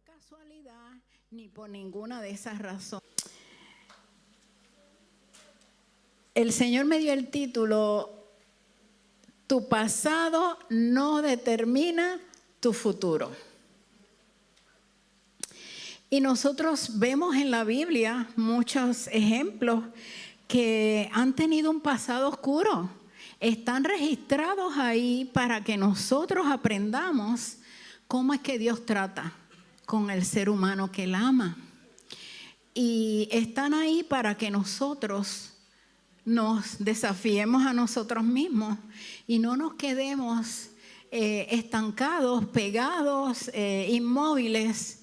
por casualidad ni por ninguna de esas razones. El Señor me dio el título: Tu pasado no determina tu futuro. Y nosotros vemos en la Biblia muchos ejemplos que han tenido un pasado oscuro. Están registrados ahí para que nosotros aprendamos cómo es que Dios trata con el ser humano que Él ama. Y están ahí para que nosotros nos desafiemos a nosotros mismos y no nos quedemos estancados, pegados, inmóviles,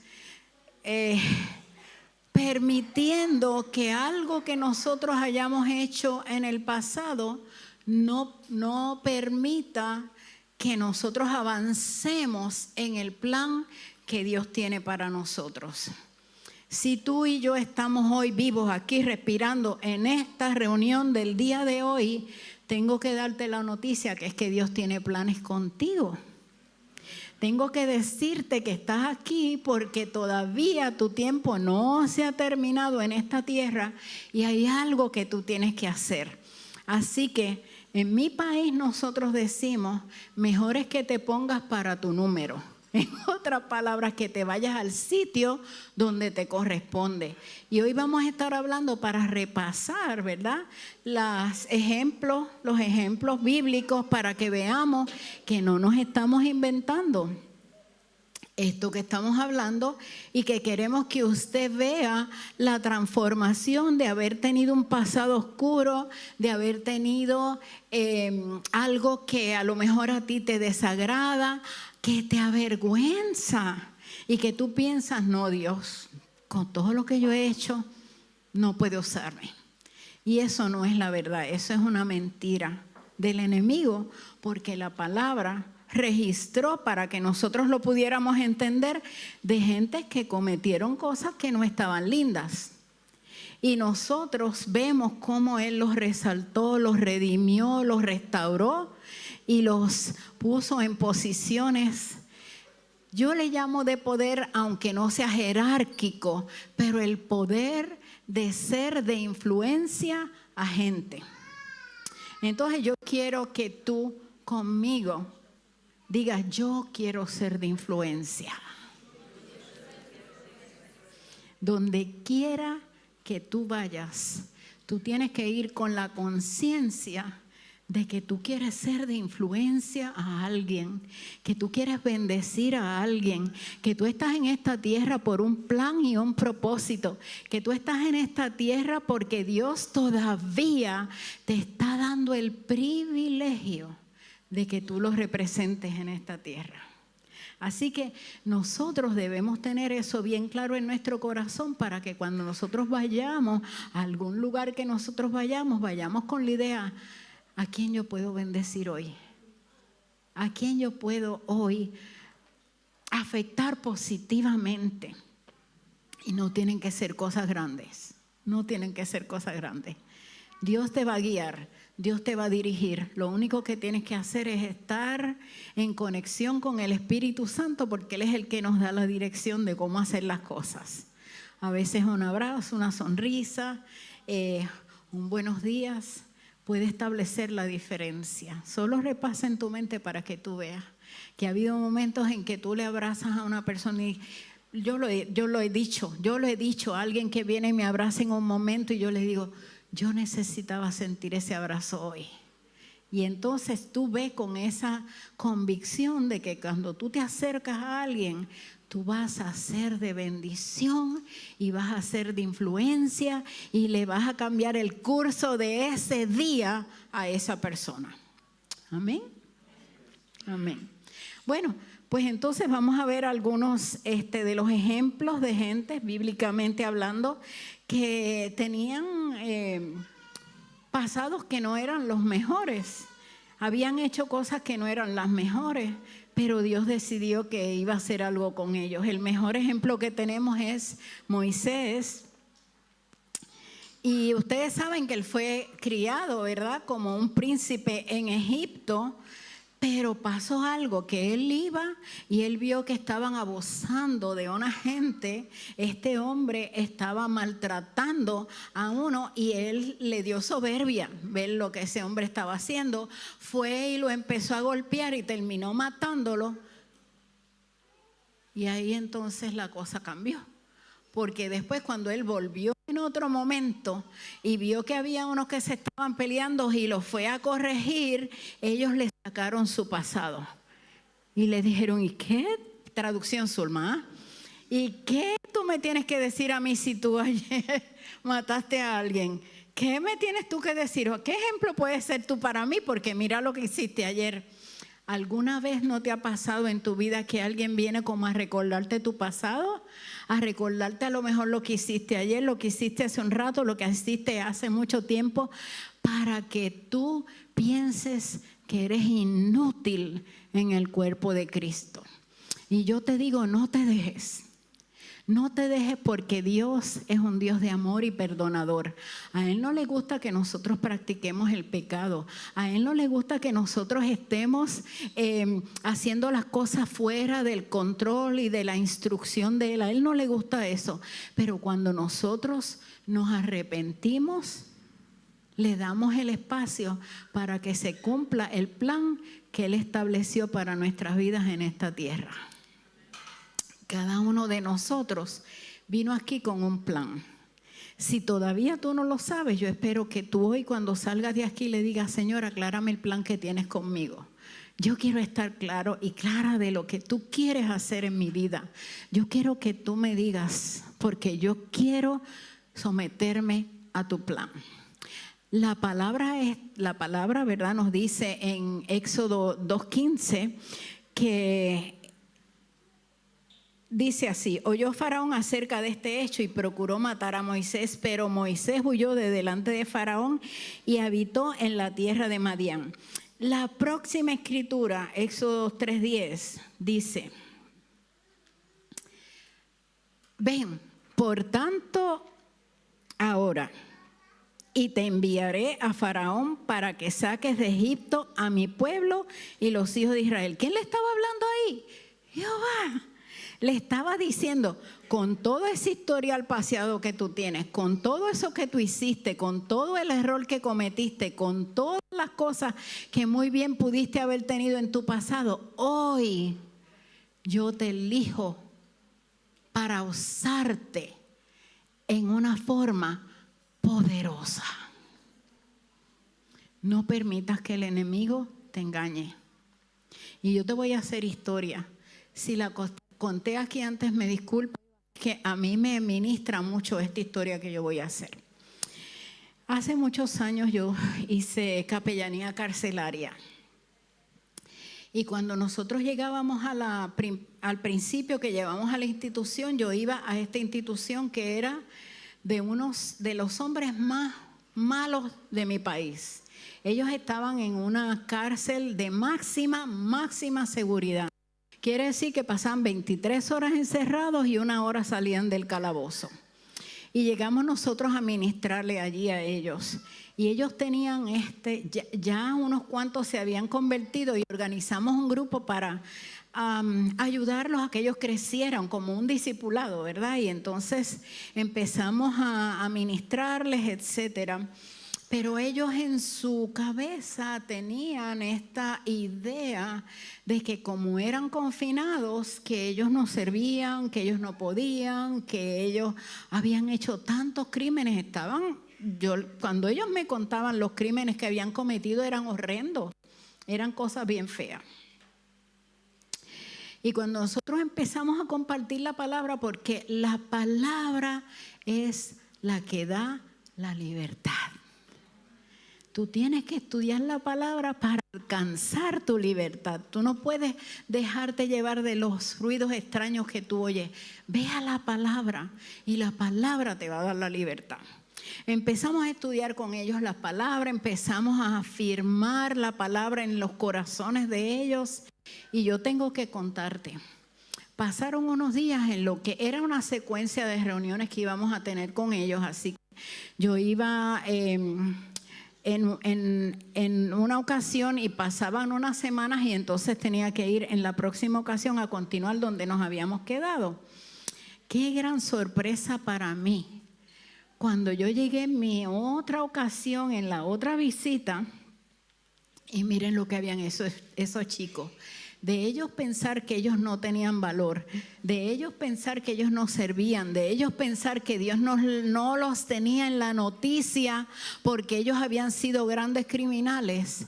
permitiendo que algo que nosotros hayamos hecho en el pasado no permita que nosotros avancemos en el plan que Dios tiene para nosotros. Si tú y yo estamos hoy vivos aquí respirando en esta reunión del día de hoy, tengo que darte la noticia que es que Dios tiene planes contigo. Tengo que decirte que estás aquí porque todavía tu tiempo no se ha terminado en esta tierra y hay algo que tú tienes que hacer. Así que en mi país nosotros decimos, mejor es que te pongas para tu número. En otras palabras, que te vayas al sitio donde te corresponde. Y hoy vamos a estar hablando para repasar, ¿verdad? Los ejemplos bíblicos para que veamos que no nos estamos inventando esto que estamos hablando y que queremos que usted vea la transformación de haber tenido un pasado oscuro, de haber tenido algo que a lo mejor a ti te desagrada, que te avergüenza y que tú piensas, no, Dios, con todo lo que yo he hecho, no puede usarme. Y eso no es la verdad, eso es una mentira del enemigo, porque la palabra registró para que nosotros lo pudiéramos entender de gente que cometieron cosas que no estaban lindas. Y nosotros vemos cómo Él los resaltó, los redimió, los restauró y los puso en posiciones, yo le llamo de poder, aunque no sea jerárquico, pero el poder de ser de influencia a gente. Entonces yo quiero que tú conmigo digas, yo quiero ser de influencia. Donde quiera que tú vayas, tú tienes que ir con la conciencia de que tú quieres ser de influencia a alguien, que tú quieres bendecir a alguien, que tú estás en esta tierra por un plan y un propósito, que tú estás en esta tierra porque Dios todavía te está dando el privilegio de que tú lo representes en esta tierra. Así que nosotros debemos tener eso bien claro en nuestro corazón para que cuando nosotros vayamos a algún lugar que nosotros vayamos con la idea, ¿a quién yo puedo bendecir hoy? ¿A quién yo puedo hoy afectar positivamente? Y no tienen que ser cosas grandes, no tienen que ser cosas grandes. Dios te va a guiar, Dios te va a dirigir. Lo único que tienes que hacer es estar en conexión con el Espíritu Santo porque Él es el que nos da la dirección de cómo hacer las cosas. A veces un abrazo, una sonrisa, un buenos días puede establecer la diferencia. Solo repasa en tu mente para que tú veas que ha habido momentos en que tú le abrazas a una persona y yo lo he dicho a alguien que viene y me abraza en un momento y yo le digo, yo necesitaba sentir ese abrazo hoy. Y entonces tú ves con esa convicción de que cuando tú te acercas a alguien, tú vas a ser de bendición y vas a ser de influencia y le vas a cambiar el curso de ese día a esa persona. Amén. Amén. Bueno, pues entonces vamos a ver algunos de los ejemplos de gente, bíblicamente hablando, que tenían pasados que no eran los mejores. Habían hecho cosas que no eran las mejores, pero Dios decidió que iba a hacer algo con ellos. El mejor ejemplo que tenemos es Moisés. Y ustedes saben que él fue criado, ¿verdad?, como un príncipe en Egipto, Pero pasó algo, que él iba y él vio que estaban abusando de una gente. Este hombre estaba maltratando a uno y él le dio soberbia ver lo que ese hombre estaba haciendo. Fue y lo empezó a golpear y terminó matándolo. Y ahí entonces la cosa cambió. Porque después cuando él volvió en otro momento y vio que había unos que se estaban peleando y los fue a corregir, ellos le sacaron su pasado. Y le dijeron, ¿y qué? Traducción Zulma. ¿Y qué tú me tienes que decir a mí si tú ayer mataste a alguien? ¿Qué me tienes tú que decir? ¿Qué ejemplo puedes ser tú para mí? Porque mira lo que hiciste ayer. ¿Alguna vez no te ha pasado en tu vida que alguien viene como a recordarte tu pasado? A recordarte a lo mejor lo que hiciste ayer, lo que hiciste hace un rato, lo que hiciste hace mucho tiempo, para que tú pienses que eres inútil en el cuerpo de Cristo. Y yo te digo, no te dejes. No te dejes, porque Dios es un Dios de amor y perdonador. A Él no le gusta que nosotros practiquemos el pecado. A Él no le gusta que nosotros estemos haciendo las cosas fuera del control y de la instrucción de Él. A Él no le gusta eso. Pero cuando nosotros nos arrepentimos, le damos el espacio para que se cumpla el plan que Él estableció para nuestras vidas en esta tierra. Cada uno de nosotros vino aquí con un plan. Si todavía tú no lo sabes, yo espero que tú hoy cuando salgas de aquí le digas, Señor, aclárame el plan que tienes conmigo. Yo quiero estar claro y clara de lo que tú quieres hacer en mi vida. Yo quiero que tú me digas, porque yo quiero someterme a tu plan. La palabra, ¿verdad? Nos dice en Éxodo 2:15 que dice así: oyó Faraón acerca de este hecho y procuró matar a Moisés, pero Moisés huyó de delante de Faraón y habitó en la tierra de Madián. La próxima escritura, Éxodo 3:10, dice: ven, por tanto, ahora, y te enviaré a Faraón para que saques de Egipto a mi pueblo y los hijos de Israel. ¿Quién le estaba hablando ahí? Jehová. Le estaba diciendo, con todo ese historial pasado que tú tienes, con todo eso que tú hiciste, con todo el error que cometiste, con todas las cosas que muy bien pudiste haber tenido en tu pasado, hoy yo te elijo para usarte en una forma poderosa. No permitas que el enemigo te engañe. Y yo te voy a hacer historia. Si la conté aquí antes, me disculpo, que a mí me ministra mucho esta historia que yo voy a hacer. Hace muchos años yo hice capellanía carcelaria. Y cuando nosotros llegábamos al principio que llegamos a la institución, yo iba a esta institución que era de unos de los hombres más malos de mi país. Ellos estaban en una cárcel de máxima seguridad. Quiere decir que pasaban 23 horas encerrados y 1 hora salían del calabozo. Y llegamos nosotros a ministrarle allí a ellos. Y ellos tenían ya unos cuantos se habían convertido y organizamos un grupo para ayudarlos a que ellos crecieran como un discipulado, ¿verdad? Y entonces empezamos a ministrarles, etcétera. Pero ellos en su cabeza tenían esta idea de que como eran confinados, que ellos no servían, que ellos no podían, que ellos habían hecho tantos crímenes. Cuando ellos me contaban los crímenes que habían cometido eran horrendos, eran cosas bien feas. Y cuando nosotros empezamos a compartir la palabra, porque la palabra es la que da la libertad. Tú tienes que estudiar la palabra para alcanzar tu libertad. Tú no puedes dejarte llevar de los ruidos extraños que tú oyes. Ve a la palabra y la palabra te va a dar la libertad. Empezamos a estudiar con ellos la palabra, empezamos a afirmar la palabra en los corazones de ellos. Y yo tengo que contarte, pasaron unos días en lo que era una secuencia de reuniones que íbamos a tener con ellos. Así que yo iba en una ocasión y pasaban unas semanas y entonces tenía que ir en la próxima ocasión a continuar donde nos habíamos quedado. Qué gran sorpresa para mí. Cuando yo llegué en mi otra ocasión, en la otra visita, y miren lo que habían esos chicos. De ellos pensar que ellos no tenían valor, de ellos pensar que ellos no servían, de ellos pensar que Dios no los tenía en la noticia porque ellos habían sido grandes criminales.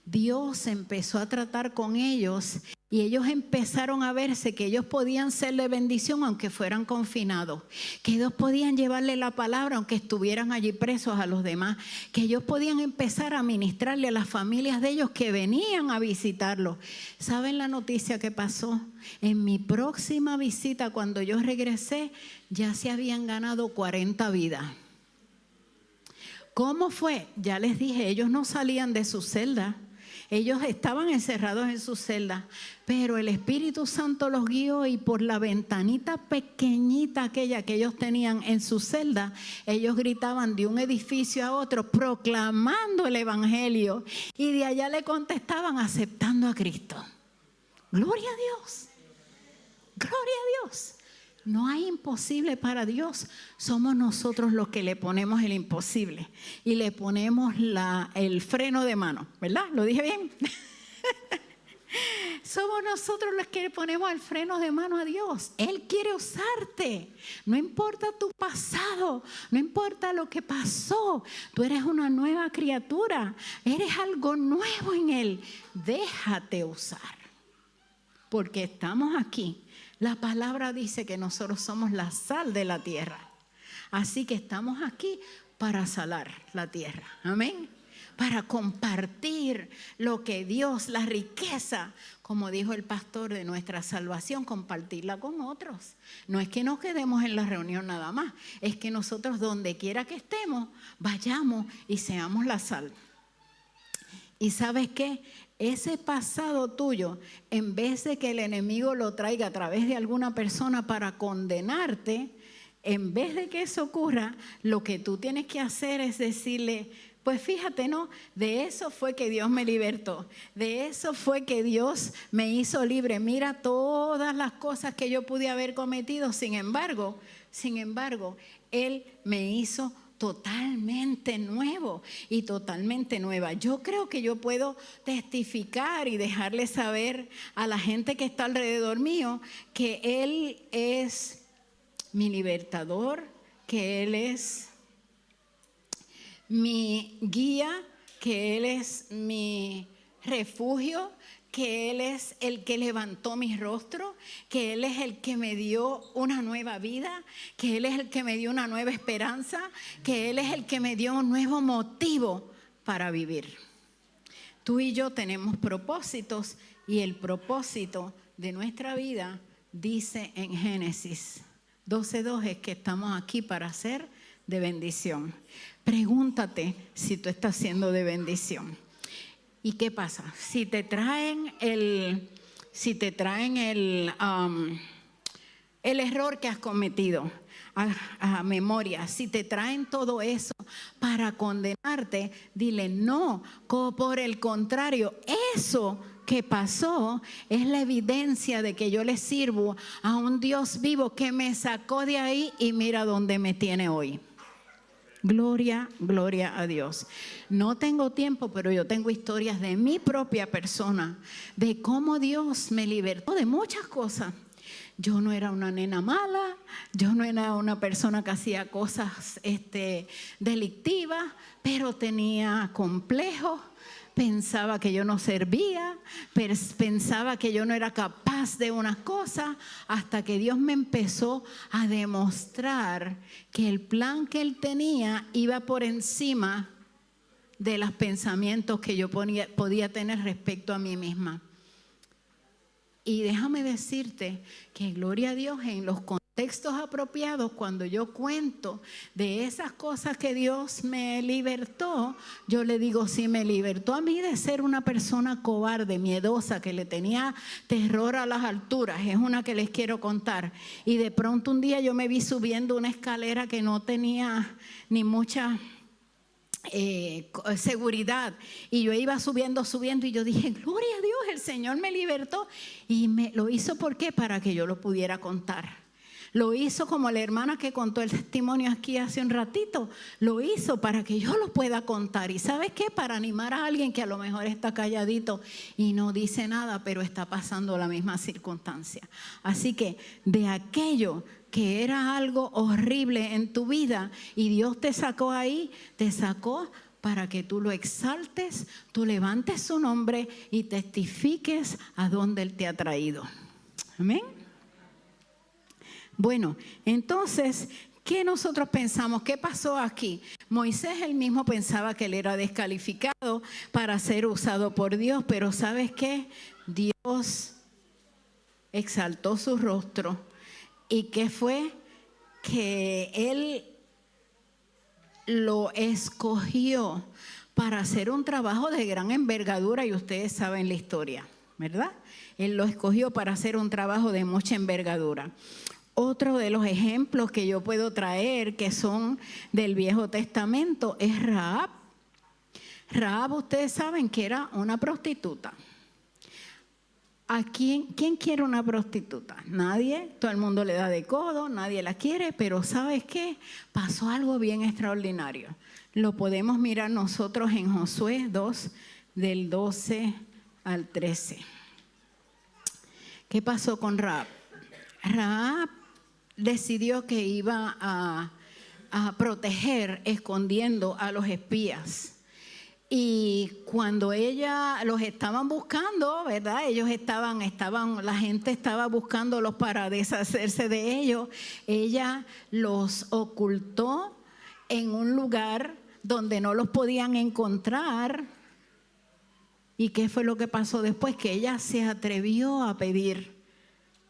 Dios empezó a tratar con ellos y ellos empezaron a verse que ellos podían ser de bendición aunque fueran confinados, que ellos podían llevarle la palabra aunque estuvieran allí presos a los demás, que ellos podían empezar a ministrarle a las familias de ellos que venían a visitarlos. ¿Saben la noticia que pasó? En mi próxima visita, cuando yo regresé, ya se habían ganado 40 vidas. ¿Cómo fue? Ya les dije, ellos no salían de su celda. Ellos estaban encerrados en su celda, pero el Espíritu Santo los guió y por la ventanita pequeñita aquella que ellos tenían en su celda, ellos gritaban de un edificio a otro proclamando el Evangelio y de allá le contestaban aceptando a Cristo. Gloria a Dios, gloria a Dios. No hay imposible para Dios. Somos nosotros los que le ponemos el imposible y le ponemos el freno de mano, ¿verdad? ¿Lo dije bien? Somos nosotros los que le ponemos el freno de mano a Dios. Él quiere usarte. No importa tu pasado, no importa lo que pasó. Tú eres una nueva criatura. Eres algo nuevo en Él. Déjate usar. Porque estamos aquí. La palabra dice que nosotros somos la sal de la tierra. Así que estamos aquí para salar la tierra. Amén. Para compartir lo que Dios, la riqueza, como dijo el pastor, de nuestra salvación, compartirla con otros. No es que nos quedemos en la reunión nada más. Es que nosotros donde quiera que estemos, vayamos y seamos la sal. ¿Y sabes qué? Ese pasado tuyo, en vez de que el enemigo lo traiga a través de alguna persona para condenarte, en vez de que eso ocurra, lo que tú tienes que hacer es decirle, pues fíjate, ¿no? De eso fue que Dios me libertó, de eso fue que Dios me hizo libre. Mira todas las cosas que yo pude haber cometido, sin embargo, Él me hizo totalmente nuevo y totalmente nueva. Yo creo que yo puedo testificar y dejarle saber a la gente que está alrededor mío que Él es mi libertador, que Él es mi guía, que Él es mi refugio, que Él es el que levantó mi rostro, que Él es el que me dio una nueva vida, que Él es el que me dio una nueva esperanza, que Él es el que me dio un nuevo motivo para vivir. Tú y yo tenemos propósitos y el propósito de nuestra vida dice en Génesis 12:2 es que estamos aquí para ser de bendición. Pregúntate si tú estás siendo de bendición. ¿Y qué pasa? Si te traen el error que has cometido a memoria, si te traen todo eso para condenarte, dile no, por el contrario, eso que pasó es la evidencia de que yo le sirvo a un Dios vivo que me sacó de ahí y mira dónde me tiene hoy. Gloria, gloria a Dios. No tengo tiempo, pero yo tengo historias de mi propia persona, de cómo Dios me libertó de muchas cosas. Yo no era una nena mala, yo no era una persona que hacía cosas delictivas, pero tenía complejos. Pensaba que yo no servía, pensaba que yo no era capaz de unas cosas, hasta que Dios me empezó a demostrar que el plan que Él tenía iba por encima de los pensamientos que yo podía tener respecto a mí misma. Y déjame decirte que gloria a Dios, en los contextos apropiados, cuando yo cuento de esas cosas que Dios me libertó, yo le digo, si me libertó a mí de ser una persona cobarde, miedosa, que le tenía terror a las alturas, es una que les quiero contar. Y de pronto un día yo me vi subiendo una escalera que no tenía ni mucha seguridad, y yo iba subiendo y yo dije, gloria a Dios, el Señor me libertó, y lo hizo. ¿Por qué? Para que yo lo pudiera contar. Lo hizo como la hermana que contó el testimonio aquí hace un ratito. Lo hizo para que yo lo pueda contar. ¿Y sabes qué? Para animar a alguien que a lo mejor está calladito y no dice nada, pero está pasando la misma circunstancia. Así que de aquello que era algo horrible en tu vida y Dios te sacó ahí, te sacó para que tú lo exaltes, tú levantes su nombre y testifiques a dónde Él te ha traído. Amén. Bueno, entonces, ¿qué nosotros pensamos? ¿Qué pasó aquí? Moisés él mismo pensaba que él era descalificado para ser usado por Dios, pero ¿sabes qué? Dios exaltó su rostro. ¿Y qué fue? Que Él lo escogió para hacer un trabajo de gran envergadura, y ustedes saben la historia, ¿verdad? Él lo escogió para hacer un trabajo de mucha envergadura. Otro de los ejemplos que yo puedo traer, que son del Viejo Testamento, es Rahab. Rahab, ustedes saben que era una prostituta. ¿Quién quiere una prostituta? Nadie, todo el mundo le da de codo, nadie la quiere, pero ¿sabes qué? Pasó algo bien extraordinario. Lo podemos mirar nosotros en Josué 2, del 12 al 13. ¿Qué pasó con Rahab? Rahab decidió que iba a proteger escondiendo a los espías. Y cuando ella los estaban buscando, ¿verdad? La gente estaba buscándolos para deshacerse de ellos. Ella los ocultó en un lugar donde no los podían encontrar. ¿Y qué fue lo que pasó después? Que ella se atrevió a pedir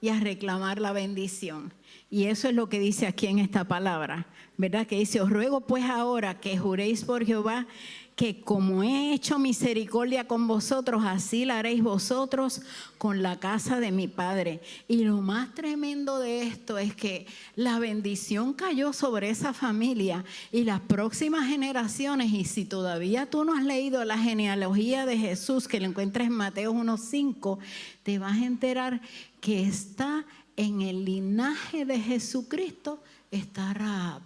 y a reclamar la bendición. Y eso es lo que dice aquí en esta palabra, ¿verdad? Que dice, os ruego pues ahora que juréis por Jehová, que como he hecho misericordia con vosotros, así la haréis vosotros con la casa de mi padre. Y lo más tremendo de esto es que la bendición cayó sobre esa familia y las próximas generaciones. Y si todavía tú no has leído la genealogía de Jesús, que lo encuentras en Mateo 1:5, te vas a enterar que está en el linaje de Jesucristo, está Rahab.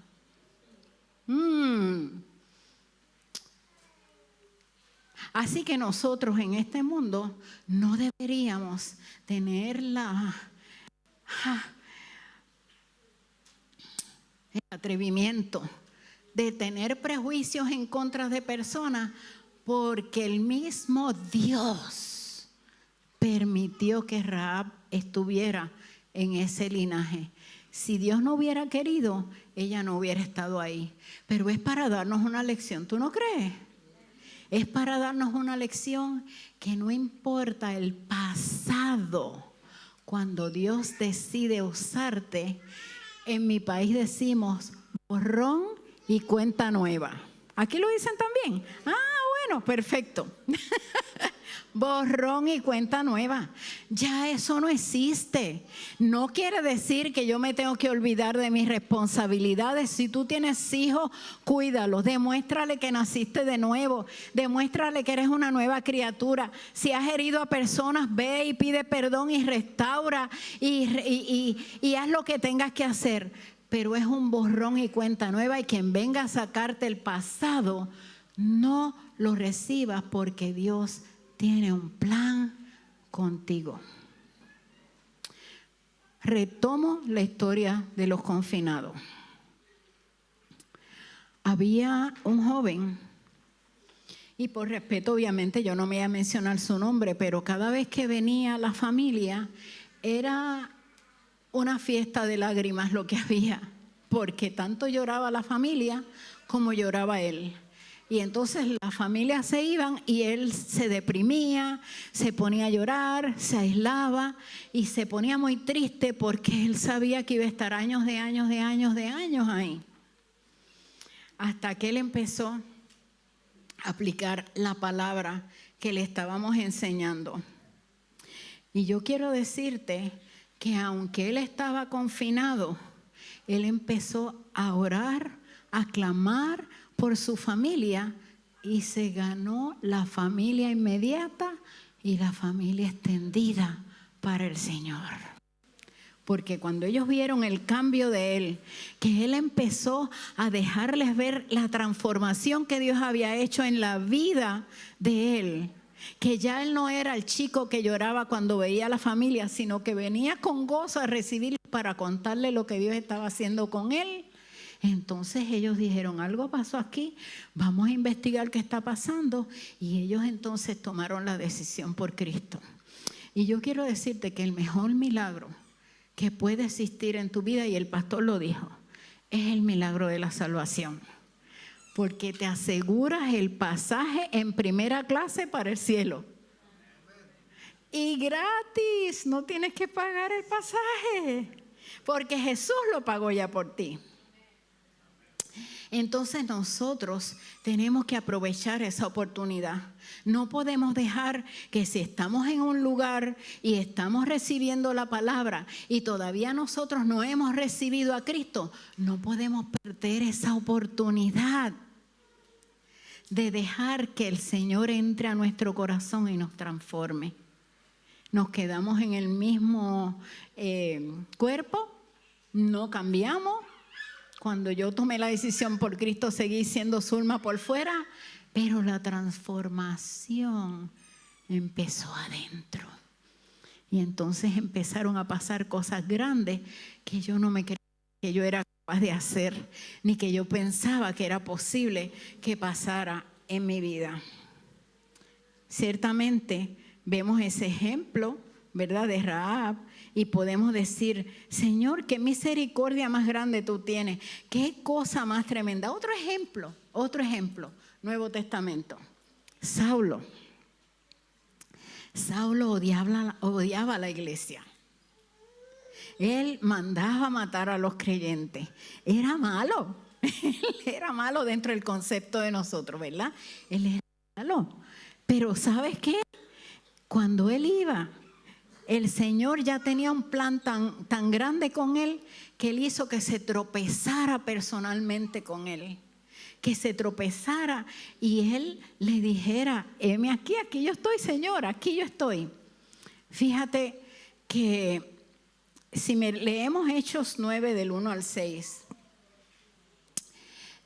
Así que nosotros en este mundo no deberíamos tener el atrevimiento de tener prejuicios en contra de personas, porque el mismo Dios permitió que Rahab estuviera en ese linaje. Si Dios no hubiera querido, ella no hubiera estado ahí. Pero es para darnos una lección, ¿tú no crees? Es para darnos una lección que no importa el pasado, cuando Dios decide usarte, en mi país decimos borrón y cuenta nueva. ¿Aquí lo dicen también? Ah, bueno, perfecto. Borrón y cuenta nueva. Ya eso no existe. No quiere decir que yo me tengo que olvidar de mis responsabilidades. Si tú tienes hijos, cuídalos. Demuéstrale que naciste de nuevo. Demuéstrale que eres una nueva criatura. Si has herido a personas, ve y pide perdón y restaura y haz lo que tengas que hacer. Pero es un borrón y cuenta nueva, y quien venga a sacarte el pasado, no lo recibas, porque Dios tiene un plan contigo. Retomo la historia de los confinados. Había un joven, y por respeto obviamente yo no me voy a mencionar su nombre, pero cada vez que venía la familia era una fiesta de lágrimas lo que había, porque tanto lloraba la familia como lloraba él. Y entonces las familias se iban y él se deprimía, se ponía a llorar, se aislaba y se ponía muy triste, porque él sabía que iba a estar años ahí. Hasta que él empezó a aplicar la palabra que le estábamos enseñando. Y yo quiero decirte que aunque él estaba confinado, él empezó a orar, a clamar por su familia, y se ganó la familia inmediata y la familia extendida para el Señor. Porque cuando ellos vieron el cambio de él, que él empezó a dejarles ver la transformación que Dios había hecho en la vida de él, que ya él no era el chico que lloraba cuando veía a la familia, sino que venía con gozo a recibir para contarle lo que Dios estaba haciendo con él. Entonces ellos dijeron, algo pasó aquí, vamos a investigar qué está pasando. Y ellos entonces tomaron la decisión por Cristo. Y yo quiero decirte que el mejor milagro que puede existir en tu vida, y el pastor lo dijo, es el milagro de la salvación. Porque te aseguras el pasaje en primera clase para el cielo. Y gratis, no tienes que pagar el pasaje, porque Jesús lo pagó ya por ti. Entonces nosotros tenemos que aprovechar esa oportunidad. No podemos dejar que si estamos en un lugar y estamos recibiendo la palabra y todavía nosotros no hemos recibido a Cristo, no podemos perder esa oportunidad de dejar que el Señor entre a nuestro corazón y nos transforme. Nos quedamos en el mismo cuerpo, no cambiamos. Cuando yo tomé la decisión por Cristo, seguí siendo Zulma por fuera, pero la transformación empezó adentro. Y entonces empezaron a pasar cosas grandes que yo no me creía que yo era capaz de hacer, ni que yo pensaba que era posible que pasara en mi vida. Ciertamente vemos ese ejemplo, ¿verdad?, de Rahab, y podemos decir, Señor, qué misericordia más grande tú tienes, qué cosa más tremenda. Otro ejemplo, Nuevo Testamento. Saulo odiaba a la iglesia. Él mandaba matar a los creyentes. Era malo. Él era malo dentro del concepto de nosotros, ¿verdad? Él era malo. Pero ¿sabes qué? Cuando él iba, el Señor ya tenía un plan tan grande con él que él hizo que se tropezara personalmente con él. Que se tropezara y él le dijera, heme aquí yo estoy, Señor, aquí yo estoy. Fíjate que si leemos Hechos 9 del 1 al 6,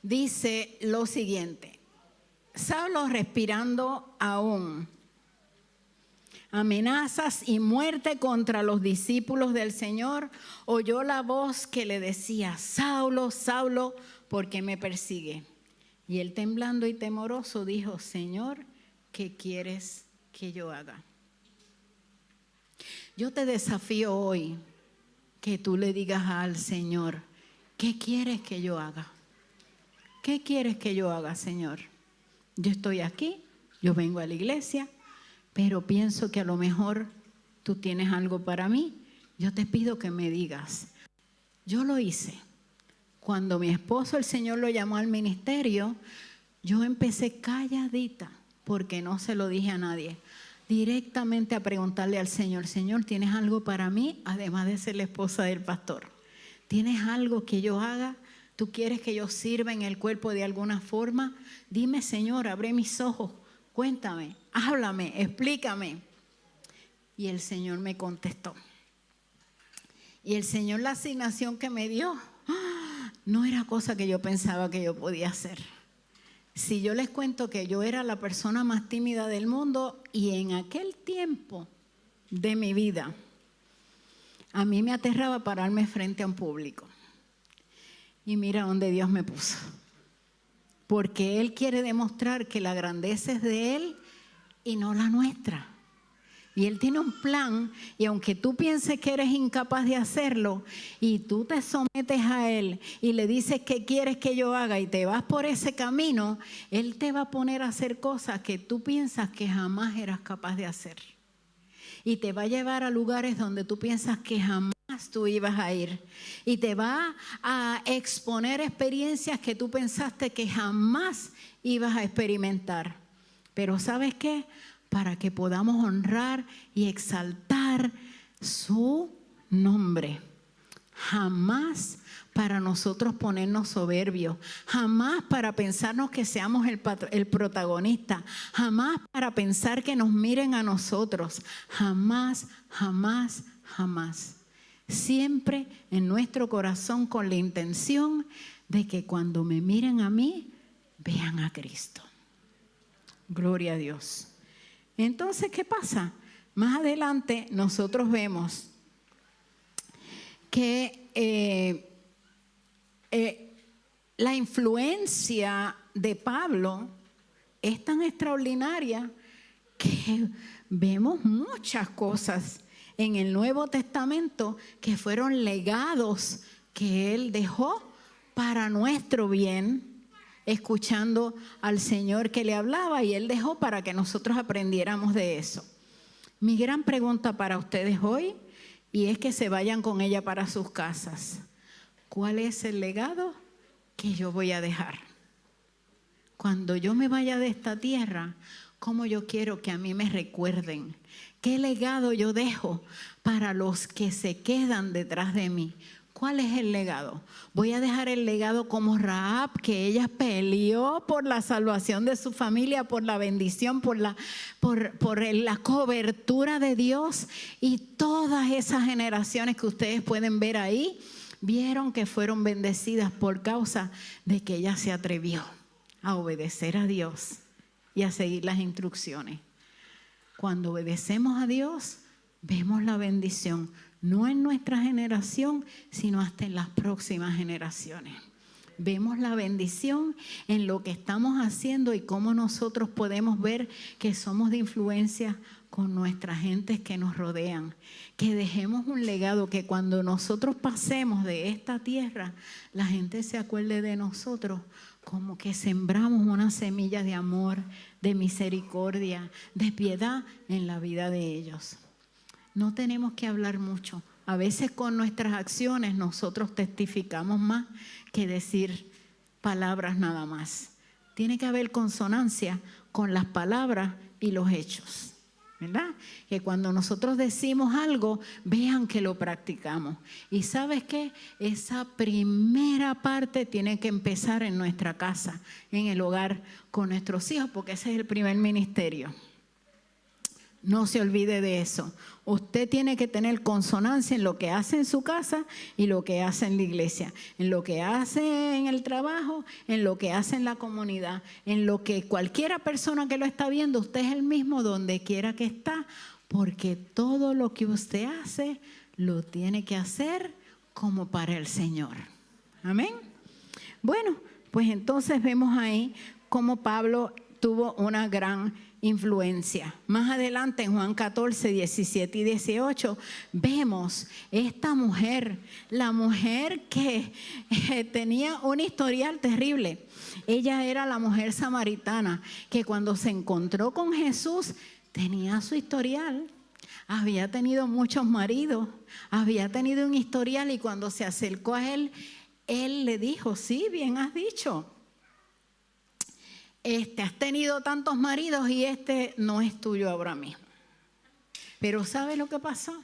dice lo siguiente: Saulo, respirando aún amenazas y muerte contra los discípulos del Señor, oyó la voz que le decía, Saulo, Saulo, ¿por qué me persigue? Y él, temblando y temoroso, dijo, Señor, ¿qué quieres que yo haga? Yo te desafío hoy que tú le digas al Señor, ¿qué quieres que yo haga? ¿Qué quieres que yo haga, Señor? Yo estoy aquí, yo vengo a la iglesia, pero pienso que a lo mejor tú tienes algo para mí. Yo te pido que me digas. Yo lo hice. Cuando mi esposo, el Señor, lo llamó al ministerio, yo empecé calladita, porque no se lo dije a nadie, directamente a preguntarle al Señor, Señor, ¿tienes algo para mí? Además de ser la esposa del pastor. ¿Tienes algo que yo haga? ¿Tú quieres que yo sirva en el cuerpo de alguna forma? Dime, Señor, abre mis ojos. Cuéntame, háblame, explícame. Y el Señor me contestó. Y el Señor, la asignación que me dio, no era cosa que yo pensaba que yo podía hacer. Si yo les cuento que yo era la persona más tímida del mundo y en aquel tiempo de mi vida, a mí me aterraba pararme frente a un público. Y mira dónde Dios me puso. Porque Él quiere demostrar que la grandeza es de Él y no la nuestra. Y Él tiene un plan, y aunque tú pienses que eres incapaz de hacerlo, y tú te sometes a Él y le dices qué quieres que yo haga y te vas por ese camino, Él te va a poner a hacer cosas que tú piensas que jamás eras capaz de hacer. Y te va a llevar a lugares donde tú piensas que jamás tú ibas a ir. Y te va a exponer experiencias que tú pensaste que jamás ibas a experimentar. Pero ¿sabes qué? Para que podamos honrar y exaltar su nombre. Jamás para nosotros ponernos soberbios, jamás para pensarnos que seamos el protagonista, jamás para pensar que nos miren a nosotros, jamás, jamás, jamás. Siempre en nuestro corazón con la intención de que cuando me miren a mí, vean a Cristo. Gloria a Dios. Entonces, ¿qué pasa? Más adelante nosotros vemos que la influencia de Pablo es tan extraordinaria que vemos muchas cosas en el Nuevo Testamento que fueron legados que él dejó para nuestro bien, escuchando al Señor que le hablaba, y él dejó para que nosotros aprendiéramos de eso. Mi gran pregunta para ustedes hoy, y es que se vayan con ella para sus casas: ¿cuál es el legado que yo voy a dejar? Cuando yo me vaya de esta tierra, ¿cómo yo quiero que a mí me recuerden? ¿Qué legado yo dejo para los que se quedan detrás de mí? ¿Cuál es el legado? Voy a dejar el legado como Rahab, que ella peleó por la salvación de su familia, por la bendición, por la cobertura de Dios, y todas esas generaciones que ustedes pueden ver ahí, vieron que fueron bendecidas por causa de que ella se atrevió a obedecer a Dios y a seguir las instrucciones. Cuando obedecemos a Dios, vemos la bendición, no en nuestra generación, sino hasta en las próximas generaciones. Vemos la bendición en lo que estamos haciendo y cómo nosotros podemos ver que somos de influencia con nuestras gentes que nos rodean. Que dejemos un legado, que cuando nosotros pasemos de esta tierra, la gente se acuerde de nosotros como que sembramos una semilla de amor, de misericordia, de piedad en la vida de ellos. No tenemos que hablar mucho. A veces con nuestras acciones nosotros testificamos más que decir palabras nada más. Tiene que haber consonancia con las palabras y los hechos, ¿verdad? Que cuando nosotros decimos algo, vean que lo practicamos. Y ¿sabes qué? Esa primera parte tiene que empezar en nuestra casa, en el hogar, con nuestros hijos, porque ese es el primer ministerio. No se olvide de eso. Usted tiene que tener consonancia en lo que hace en su casa y lo que hace en la iglesia, en lo que hace en el trabajo, en lo que hace en la comunidad, en lo que cualquiera persona que lo está viendo, usted es el mismo donde quiera que está, porque todo lo que usted hace lo tiene que hacer como para el Señor. Amén. Bueno, pues entonces vemos ahí cómo Pablo tuvo una gran influencia. Más adelante en Juan 14, 17 y 18 vemos esta mujer, la mujer que tenía un historial terrible. Ella era la mujer samaritana que cuando se encontró con Jesús tenía su historial. Había tenido muchos maridos, había tenido un historial, y cuando se acercó a él, él le dijo: sí, bien has dicho. Has tenido tantos maridos y este no es tuyo ahora mismo. Pero ¿sabe lo que pasó?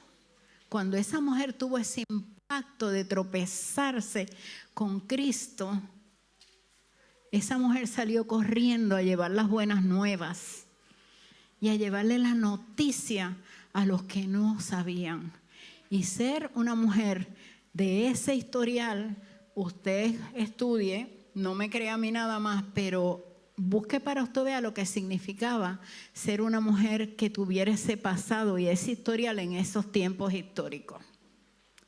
Cuando esa mujer tuvo ese impacto de tropezarse con Cristo, esa mujer salió corriendo a llevar las buenas nuevas y a llevarle la noticia a los que no sabían. Y ser una mujer de ese historial, usted estudie, no me crea a mí nada más, pero busque para usted vea lo que significaba ser una mujer que tuviera ese pasado y ese historial en esos tiempos históricos.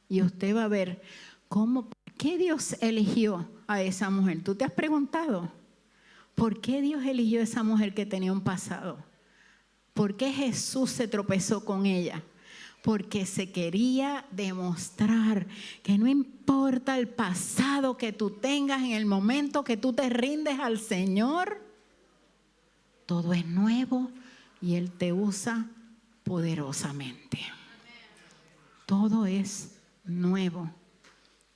Y usted va a ver por qué Dios eligió a esa mujer. ¿Tú te has preguntado por qué Dios eligió a esa mujer que tenía un pasado? ¿Por qué Jesús se tropezó con ella? Porque se quería demostrar que no importa el pasado que tú tengas, en el momento que tú te rindes al Señor, todo es nuevo y Él te usa poderosamente. Todo es nuevo.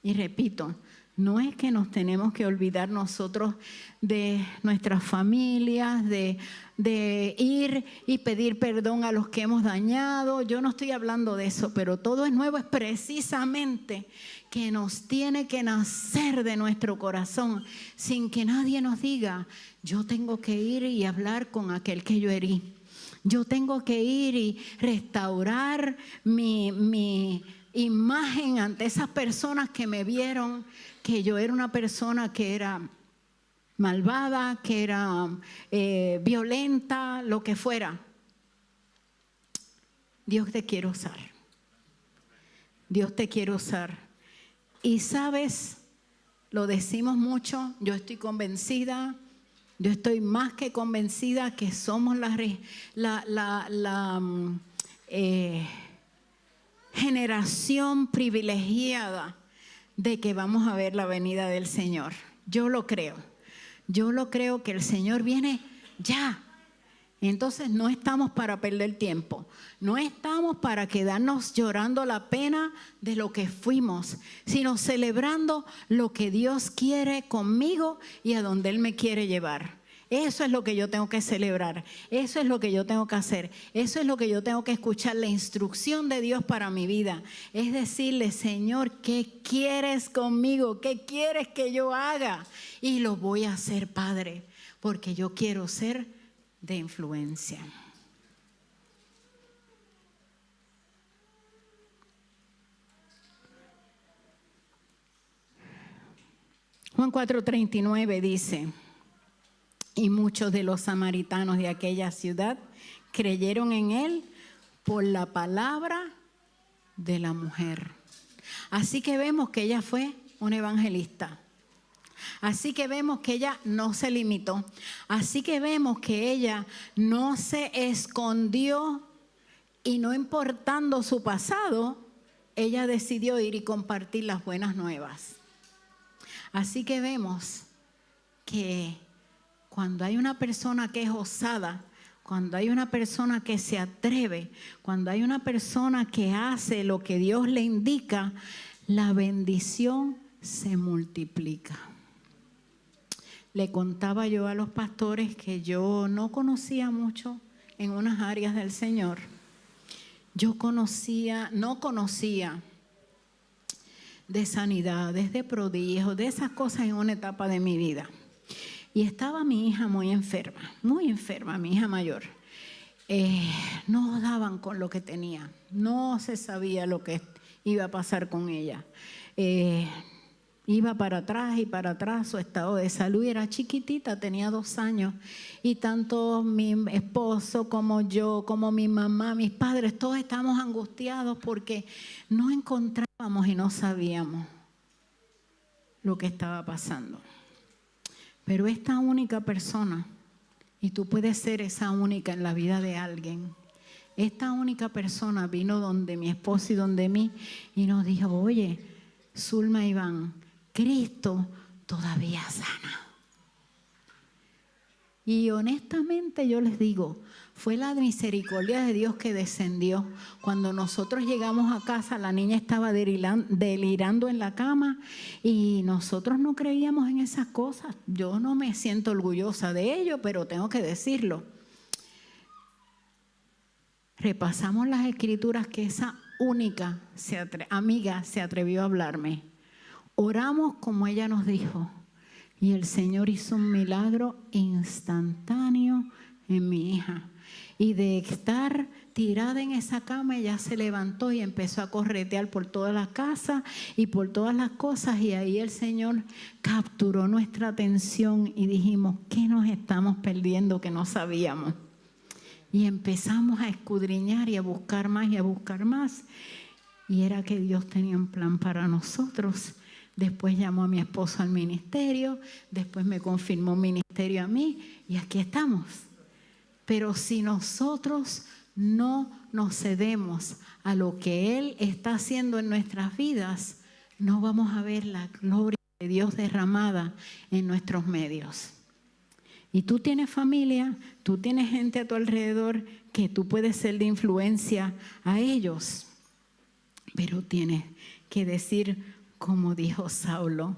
Y repito, No es que nos tenemos que olvidar nosotros de nuestras familias, de ir y pedir perdón a los que hemos dañado. Yo no estoy hablando de eso, pero todo es nuevo. Es precisamente que nos tiene que nacer de nuestro corazón sin que nadie nos diga, yo tengo que ir y hablar con aquel que yo herí. Yo tengo que ir y restaurar mi imagen ante esas personas que me vieron que yo era una persona que era malvada, que era violenta, lo que fuera. Dios te quiere usar. Dios te quiere usar. Y sabes, lo decimos mucho, yo estoy convencida, yo estoy más que convencida que somos la generación privilegiada de que vamos a ver la venida del Señor. Yo lo creo. Yo lo creo que el Señor viene ya. Entonces no estamos para perder tiempo. No estamos para quedarnos llorando la pena de lo que fuimos, sino celebrando lo que Dios quiere conmigo y a donde Él me quiere llevar. Eso es lo que yo tengo que celebrar, eso es lo que yo tengo que hacer, eso es lo que yo tengo que escuchar, la instrucción de Dios para mi vida. Es decirle, Señor, ¿qué quieres conmigo? ¿Qué quieres que yo haga? Y lo voy a hacer, Padre, porque yo quiero ser de influencia. Juan 4:39 dice: y muchos de los samaritanos de aquella ciudad creyeron en Él por la palabra de la mujer. Así que vemos que ella fue una evangelista. Así que vemos que ella no se limitó. Así que vemos que ella no se escondió y no importando su pasado, ella decidió ir y compartir las buenas nuevas. Así que vemos que cuando hay una persona que es osada, cuando hay una persona que se atreve, cuando hay una persona que hace lo que Dios le indica, la bendición se multiplica. Le contaba yo a los pastores que yo no conocía mucho en unas áreas del Señor. Yo no conocía de sanidades, de prodigios, de esas cosas en una etapa de mi vida. Y estaba mi hija muy enferma, mi hija mayor. No daban con lo que tenía, no se sabía lo que iba a pasar con ella. Iba para atrás y para atrás, su estado de salud era chiquitita, tenía 2 años. Y tanto mi esposo como yo, como mi mamá, mis padres, todos estábamos angustiados porque no encontrábamos y no sabíamos lo que estaba pasando. Pero esta única persona, y tú puedes ser esa única en la vida de alguien, esta única persona vino donde mi esposo y donde mí y nos dijo: oye, Zulma Iván, Cristo todavía sana. Y honestamente yo les digo, fue la misericordia de Dios que descendió. Cuando nosotros llegamos a casa, la niña estaba delirando en la cama y nosotros no creíamos en esas cosas. Yo no me siento orgullosa de ello, pero tengo que decirlo. Repasamos las escrituras que esa única amiga se atrevió a hablarme. Oramos como ella nos dijo y el Señor hizo un milagro instantáneo en mi hija. Y de estar tirada en esa cama, ella se levantó y empezó a corretear por toda la casa y por todas las cosas. Y ahí el Señor capturó nuestra atención y dijimos: ¿qué nos estamos perdiendo que no sabíamos? Y empezamos a escudriñar y a buscar más y a buscar más. Y era que Dios tenía un plan para nosotros. Después llamó a mi esposo al ministerio, después me confirmó un ministerio a mí y aquí estamos. Pero si nosotros no nos cedemos a lo que Él está haciendo en nuestras vidas, no vamos a ver la gloria de Dios derramada en nuestros medios. Y tú tienes familia, tú tienes gente a tu alrededor que tú puedes ser de influencia a ellos. Pero tienes que decir, como dijo Saulo: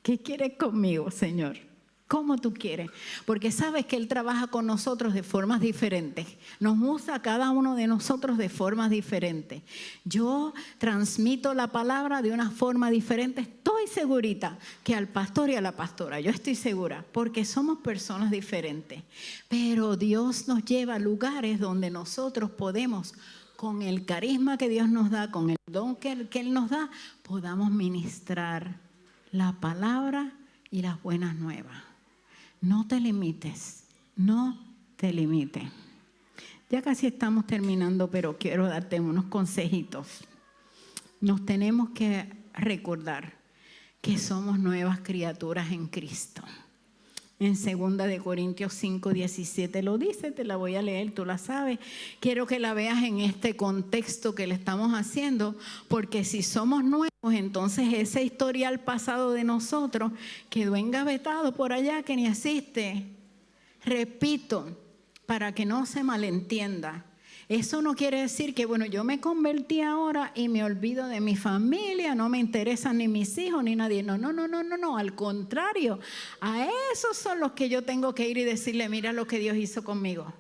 ¿Qué quieres conmigo, Señor? ¿Cómo tú quieres? Porque sabes que Él trabaja con nosotros de formas diferentes. Nos usa a cada uno de nosotros de formas diferentes. Yo transmito la palabra de una forma diferente. Estoy segurita que al pastor y a la pastora. Yo estoy segura porque somos personas diferentes. Pero Dios nos lleva a lugares donde nosotros podemos, con el carisma que Dios nos da, con el don que Él nos da, podamos ministrar la palabra y las buenas nuevas. No te limites, no te limites. Ya casi estamos terminando, pero quiero darte unos consejitos. Nos tenemos que recordar que somos nuevas criaturas en Cristo. En 2 de Corintios 5:17 lo dice, te la voy a leer, tú la sabes. Quiero que la veas en este contexto que le estamos haciendo, porque si somos nuevos, entonces ese historial pasado de nosotros quedó engavetado por allá que ni existe. Repito, para que no se malentienda. Eso no quiere decir que, bueno, yo me convertí ahora y me olvido de mi familia, no me interesan ni mis hijos ni nadie. No, al contrario, a esos son los que yo tengo que ir y decirle, mira lo que Dios hizo conmigo.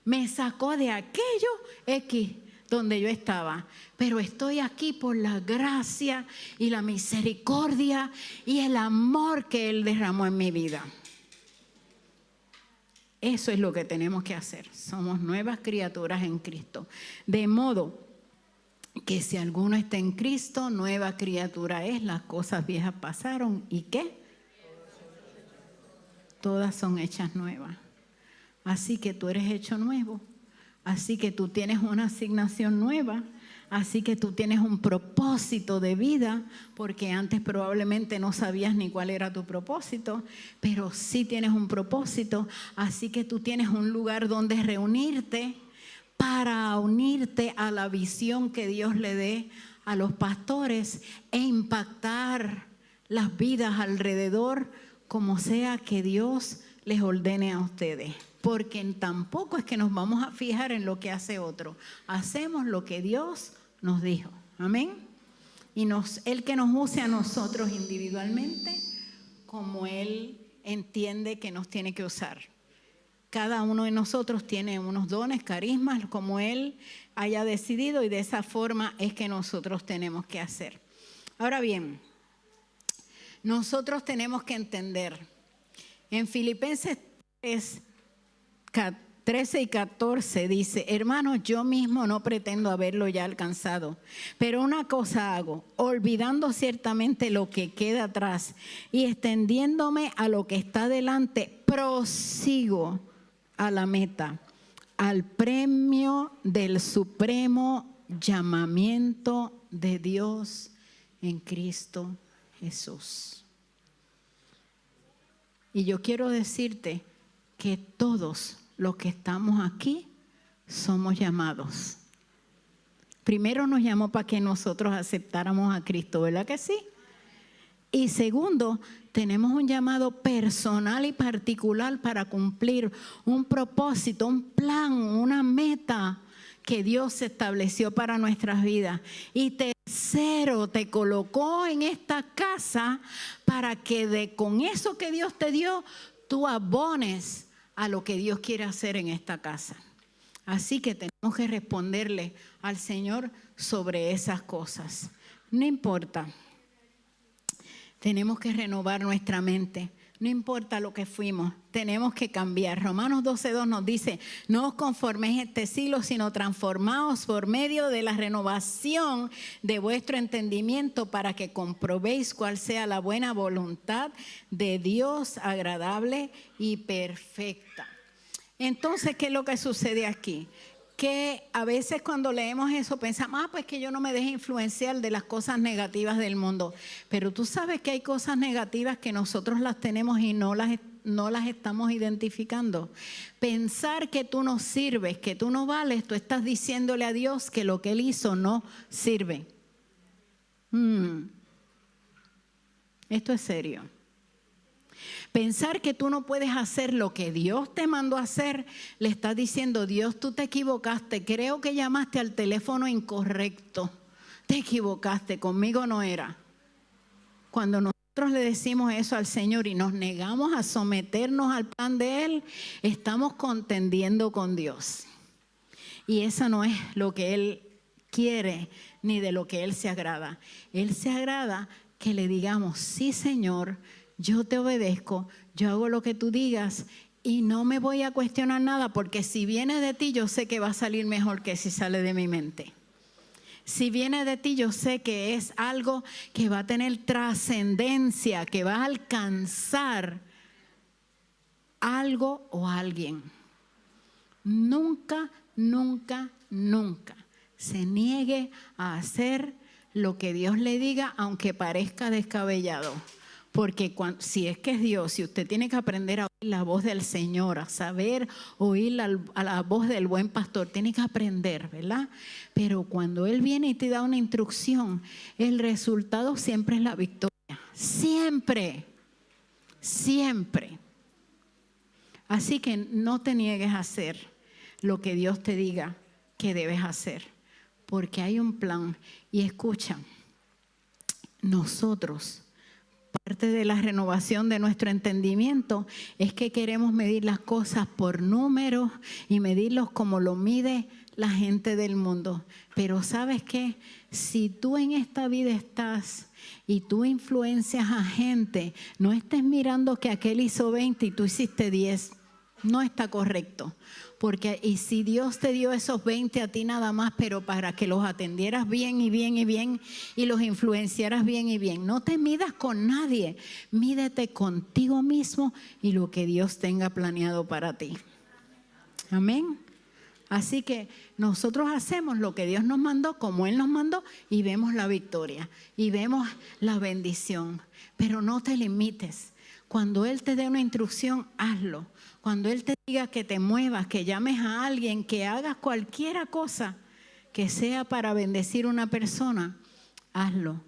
Me sacó de aquello X donde yo estaba, pero estoy aquí por la gracia y la misericordia y el amor que Él derramó en mi vida. Eso es lo que tenemos que hacer. Somos nuevas criaturas en Cristo. De modo que si alguno está en Cristo, nueva criatura es. Las cosas viejas pasaron. ¿Y qué? Todas son hechas nuevas. Así que tú eres hecho nuevo. Así que tú tienes una asignación nueva. Así que tú tienes un propósito de vida, porque antes probablemente no sabías ni cuál era tu propósito, pero sí tienes un propósito. Así que tú tienes un lugar donde reunirte para unirte a la visión que Dios le dé a los pastores e impactar las vidas alrededor, como sea que Dios les ordene a ustedes. Porque tampoco es que nos vamos a fijar en lo que hace otro. Hacemos lo que Dios nos dijo. Amén. Y Él que nos use a nosotros individualmente como Él entiende que nos tiene que usar. Cada uno de nosotros tiene unos dones, carismas, como Él haya decidido, y de esa forma es que nosotros tenemos que hacer. Ahora bien, nosotros tenemos que entender, en Filipenses 13 y 14 dice, hermanos, yo mismo no pretendo haberlo ya alcanzado, pero una cosa hago, olvidando ciertamente lo que queda atrás y extendiéndome a lo que está delante, prosigo a la meta, al premio del supremo llamamiento de Dios en Cristo Jesús. Y yo quiero decirte que todos los que estamos aquí somos llamados. Primero nos llamó para que nosotros aceptáramos a Cristo, ¿verdad que sí? Y segundo, tenemos un llamado personal y particular para cumplir un propósito, un plan, una meta que Dios estableció para nuestras vidas. Y tercero, te colocó en esta casa para que con eso que Dios te dio, tú abones a lo que Dios quiere hacer en esta casa. Así que tenemos que responderle al Señor sobre esas cosas. No importa. Tenemos que renovar nuestra mente. No importa lo que fuimos, tenemos que cambiar. Romanos 12:2 nos dice, no os conforméis a este siglo, sino transformaos por medio de la renovación de vuestro entendimiento para que comprobéis cuál sea la buena voluntad de Dios, agradable y perfecta. Entonces, ¿qué es lo que sucede aquí? Que a veces cuando leemos eso pensamos, pues que yo no me deje influenciar de las cosas negativas del mundo. Pero tú sabes que hay cosas negativas que nosotros las tenemos y no las estamos identificando. Pensar que tú no sirves, que tú no vales, tú estás diciéndole a Dios que lo que Él hizo no sirve. Esto es serio. Pensar que tú no puedes hacer lo que Dios te mandó a hacer, le estás diciendo, Dios, tú te equivocaste, creo que llamaste al teléfono incorrecto, te equivocaste, conmigo no era. Cuando nosotros nosotros le decimos eso al Señor y nos negamos a someternos al plan de Él, estamos contendiendo con Dios. Y eso no es lo que Él quiere ni de lo que Él se agrada. Él se agrada que le digamos, sí, Señor, yo te obedezco, yo hago lo que tú digas y no me voy a cuestionar nada, porque si viene de ti yo sé que va a salir mejor que si sale de mi mente. Si viene de ti yo sé que es algo que va a tener trascendencia, que va a alcanzar algo o alguien. Nunca, nunca, nunca se niegue a hacer lo que Dios le diga, aunque parezca descabellado. Porque si es que es Dios, si usted tiene que aprender a oír la voz del Señor, a saber oír a la voz del buen pastor, tiene que aprender, ¿verdad? Pero cuando Él viene y te da una instrucción, el resultado siempre es la victoria. Siempre, siempre. Así que no te niegues a hacer lo que Dios te diga que debes hacer, porque hay un plan. Y escucha, nosotros, parte de la renovación de nuestro entendimiento es que queremos medir las cosas por números y medirlos como lo mide la gente del mundo. Pero ¿sabes qué? Si tú en esta vida estás y tú influencias a gente, no estés mirando que aquel hizo 20 y tú hiciste 10. No está correcto. Porque y si Dios te dio esos 20 a ti nada más, pero para que los atendieras bien y bien y bien y los influenciaras bien y bien. No te midas con nadie, mídete contigo mismo y lo que Dios tenga planeado para ti. Amén. Así que nosotros hacemos lo que Dios nos mandó, como Él nos mandó, y vemos la victoria y vemos la bendición. Pero no te limites. Cuando Él te dé una instrucción, hazlo. Cuando Él te diga que te muevas, que llames a alguien, que hagas cualquier cosa que sea para bendecir a una persona, hazlo.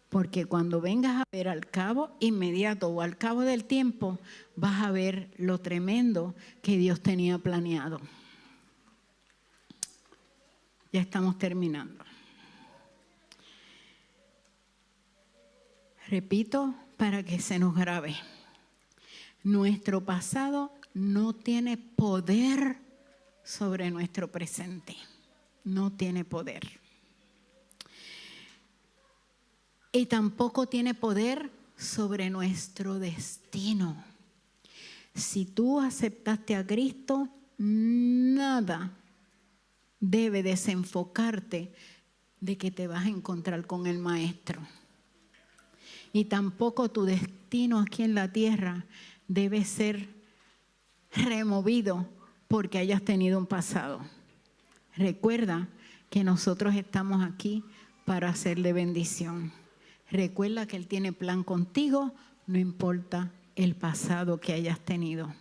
Porque cuando vengas a ver al cabo inmediato o al cabo del tiempo, vas a ver lo tremendo que Dios tenía planeado. Ya estamos terminando. Repito para que se nos grabe. Nuestro pasado no tiene poder sobre nuestro presente. No tiene poder. Y tampoco tiene poder sobre nuestro destino. Si tú aceptaste a Cristo, nada debe desenfocarte de que te vas a encontrar con el Maestro. Y tampoco tu destino aquí en la tierra debe ser removido porque hayas tenido un pasado. Recuerda que nosotros estamos aquí para hacerle bendición. Recuerda que Él tiene plan contigo, no importa el pasado que hayas tenido.